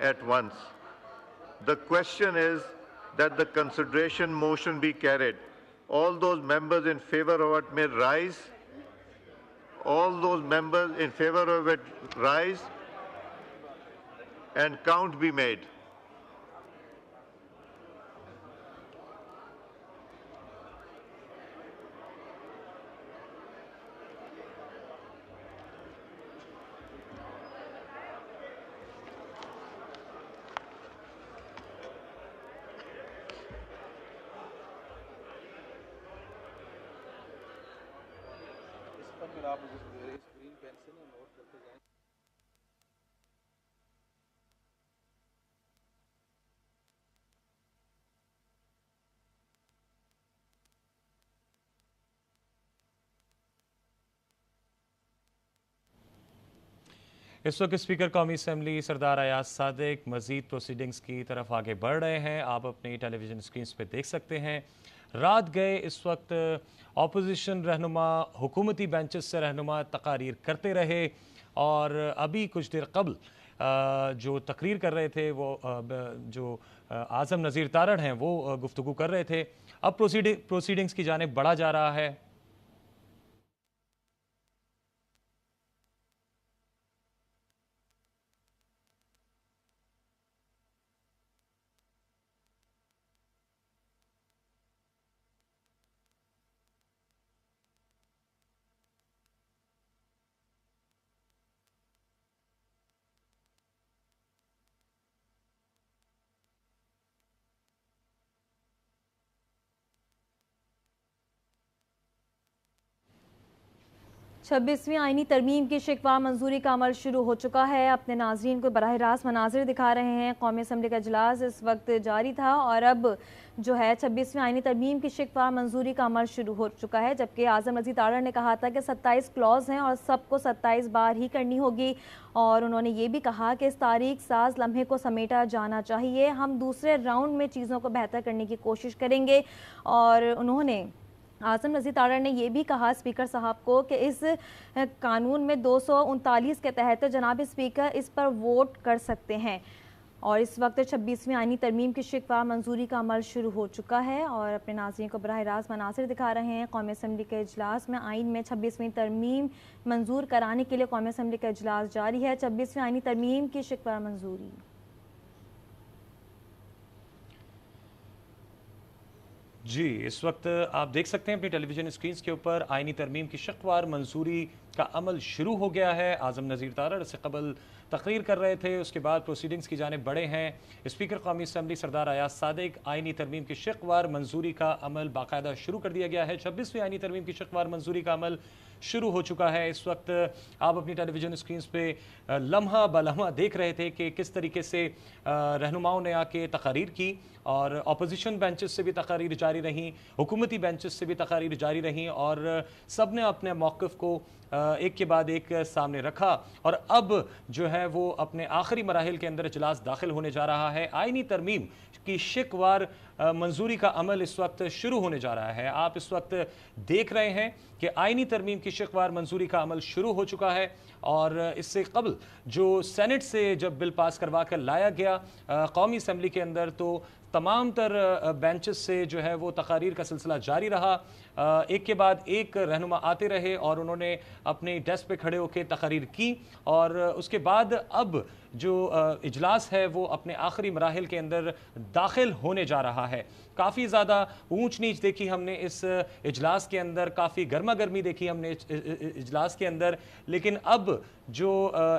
at once. The question is that the consideration motion be carried. All those members in favor of it may rise. All those members in favor of it rise and count be made. इस वक्त speaker कौमी assembly सरदार अयाज सादिक मजीद proceedings की तरफ आगे बढ़ रहे हैं। आप अपनी टेलीविज़न स्क्रीन पे देख सकते हैं। रात गए इस वक्त अपोजिशन रहनुमा हुकूमती बेंचेस से रहनुमा तकारीर करते रहे और अभी कुछ देर कबल जो तकरीर कर रहे थे वो जो आज़म नज़ीर तारड़ हैं वो गुफ्तगू कर रहे थे। अब प्रोसीडिंग्स की जानिब बढ़ा जा रहा है। 26वीं आईनी तरमीम की शिकवा मंजूरी का अमल शुरू हो चुका है। अपने नाजरीन को बराह रास्त मनाजिर दिखा रहे हैं। कौमी असम्बली का इजलास इस वक्त जारी था और अब जो है 26वीं आईनी तरमीम की शिकवा मंजूरी का अमल शुरू हो चुका है। जबकि आज़म नज़ीर तारड़ ने कहा था कि 27 क्लॉज हैं और सबको 27 बार ही करनी होगी और उन्होंने ये भी कहा कि इस तारीख साज लम्हे को समेटा जाना चाहिए। हम दूसरे राउंड में चीज़ों को बेहतर करने की कोशिश करेंगे। और उन्होंने आज़म नज़ीर तारड़ ने यह भी कहा स्पीकर साहब को कि इस कानून में 239 के तहत जनाब स्पीकर इस पर वोट कर सकते हैं। और इस वक्त 26वीं आईनी तरमीम की शिकवा मंजूरी का अमल शुरू हो चुका है और अपने नाज़रीन को बराह रास्त मनासिर दिखा रहे हैं। कौमी असम्बली के इजलास में आइन में 26वीं तरमीम मंजूर कराने के लिए कौमी असम्बली का इजलास जारी है। 26वीं आईनी तरमीम की शिकवा मंजूरी। जी, इस वक्त आप देख सकते हैं अपनी टेलीविजन स्क्रीन के ऊपर आईनी तरमीम की शिकवार मंजूरी का अमल शुरू हो गया है। आज़म नज़ीर तारड़ से कबल तकरीर कर रहे थे, उसके बाद प्रोसीडिंग्स की जानिब बढ़े हैं। स्पीकर कौमी असम्बली सरदार अयाज सादिक आईनी तरमीम की शिकवार मंजूरी का अमल बाकायदा शुरू कर दिया गया है। 26वीं आईनी तरमीम की शिकवार मंजूरी का अमल शुरू हो चुका है। इस वक्त आप अपनी टेलीविजन स्क्रीन पे लम्हा ब लम्हा देख रहे थे कि किस तरीके से रहनुमाओं ने आके तकारीर की और अपोजिशन बेंचेस से भी तकारीर जारी रहीं, हुकूमती बेंचेस से भी तकारीर जारी रहीं और सब ने अपने मौक़िफ़ को एक के बाद एक सामने रखा और अब जो है वो अपने आखिरी मराहिल के अंदर इजलास दाखिल होने जा रहा है। आईनी तरमीम की शिकवार मंजूरी का अमल इस वक्त शुरू होने जा रहा है। आप इस वक्त देख रहे हैं कि आईनी तरमीम की शिकवार मंजूरी का अमल शुरू हो चुका है और इससे कबल जो सेनेट से जब बिल पास करवा कर लाया गया कौमी असम्बली के अंदर तो तमाम तर बेंचेस से जो है वो तकारीर का सिलसिला जारी रहा। एक के बाद एक रहनुमा आते रहे और उन्होंने अपने डेस्क पे खड़े होकर तकारीर की और उसके बाद अब जो इजलास है वो अपने आखिरी मराहिल के अंदर दाखिल होने जा रहा है। काफ़ी ज़्यादा ऊंच नीच देखी हमने इस इजलास के अंदर, काफ़ी गर्मा गर्मी देखी हमने इजलास के अंदर, लेकिन अब जो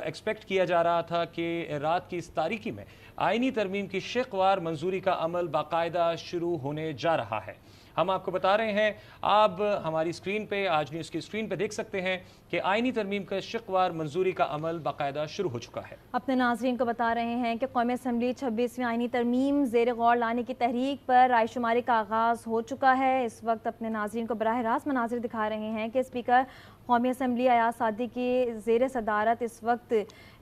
एक्सपेक्ट किया जा रहा था कि रात की इस तारीकी में आईनी तरमीम की शिकवार मंजूरी का अमल बाकायदा शुरू होने जा रहा है। हम आपको बता रहे हैं, आप हमारी स्क्रीन पे आज न्यूज़ की स्क्रीन पे देख सकते हैं कि आईनी तरमीम का शिकवार मंजूरी का अमल बाकायदा शुरू हो चुका है। अपने नाजरीन को बता रहे हैं कि कौमी असम्बली 26वीं आईनी तरमीम ज़ेर गौर लाने की तहरीक पर रायशुमारी का आगाज़ हो चुका है। इस वक्त अपने नाजरीन को बराह रास्त मनाजिर दिखा रहे हैं कि स्पीकर कौमी असम्बली अयाज सादिक की ज़ेर सदारत इस वक्त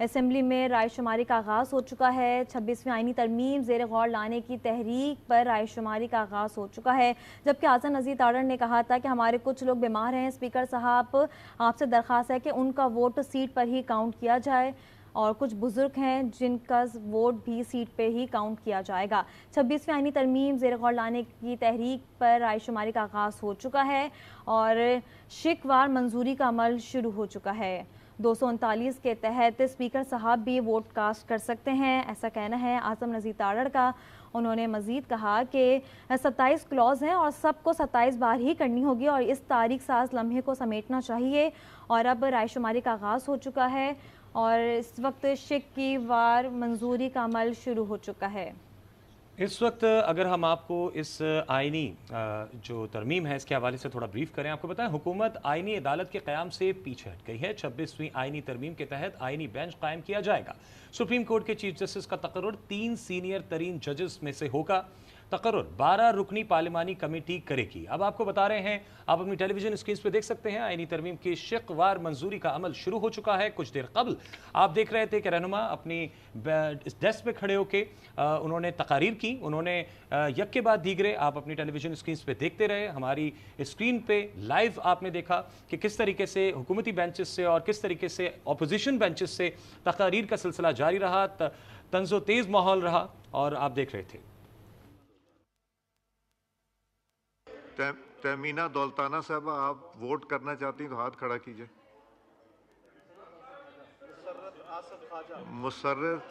असम्बली में रायशुमारी का आगाज़ हो चुका है। 26वीं आईनी तरमीम ज़ेर गौर लाने की तहरीक पर रायशुमारी का आगाज़ हो चुका है। जबकि आज़म नज़ीर तारड़ ने कहा था कि हमारे कुछ लोग बीमार हैं, स्पीकर साहब आपसे दरख्वास्त है कि उनका वोट सीट पर ही काउंट किया जाए। और कुछ बुजुर्ग हैं जिनका वोट भी सीट पे ही काउंट किया जाएगा। 26वीं आईनी तरमीम ज़ेर गौर लाने की तहरीक पर रायशुमारी का आगाज़ हो चुका है और शिकवार मंजूरी का अमल शुरू हो चुका है। 239 के तहत स्पीकर साहब भी वोट कास्ट कर सकते हैं, ऐसा कहना है आज़म नज़ीर तारड़ का। उन्होंने मज़ीद कहा कि 27 क्लॉज हैं और सबको 27 बार ही करनी होगी और इस तारीख साज लम्हे को समेटना चाहिए। और अब रायशुमारी का आगाज़ हो चुका है और इस वक्त शिक की वार मंजूरी का अमल शुरू हो चुका है। इस वक्त अगर हम आपको इस आईनी जो तरमीम है इसके हवाले से थोड़ा ब्रीफ करें, आपको बताएं हुकूमत आईनी अदालत के क़याम से पीछे हट गई है। 26वीं आईनी तरमीम के तहत आईनी बेंच कायम किया जाएगा। सुप्रीम कोर्ट के चीफ जस्टिस का तकर्रुर 3 सीनियर तरीन जजेस में से होगा। तकर्रुर 12 रुकनी पार्लिमानी कमेटी करेगी। अब आपको बता रहे हैं, आप अपनी टेलीविजन स्क्रीन पे देख सकते हैं, आईनी तरमीम की शिकवार मंजूरी का अमल शुरू हो चुका है। कुछ देर कबल आप देख रहे थे कि रहनुमा अपनी इस डेस्क पे खड़े होके उन्होंने तकारीर की, उन्होंने यक के बाद दीगरे आप अपनी टेलीविजन स्क्रीन पे देखते रहे। हमारी स्क्रीन पे लाइव आपने देखा कि किस तरीके से हुकूमती बेंचेस से और किस तरीके से अपोजिशन बेंचेस से तकारीर का सिलसिला जारी रहा, तंजो तेज माहौल रहा और आप देख रहे थे। तहमीना दौलताना साहब, आप वोट करना चाहती हैं तो हाथ खड़ा कीजिए। मुसर्रत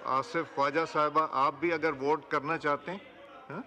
आसिफ ख्वाजा साहबा, आप भी अगर वोट करना चाहते हैं, हाँ?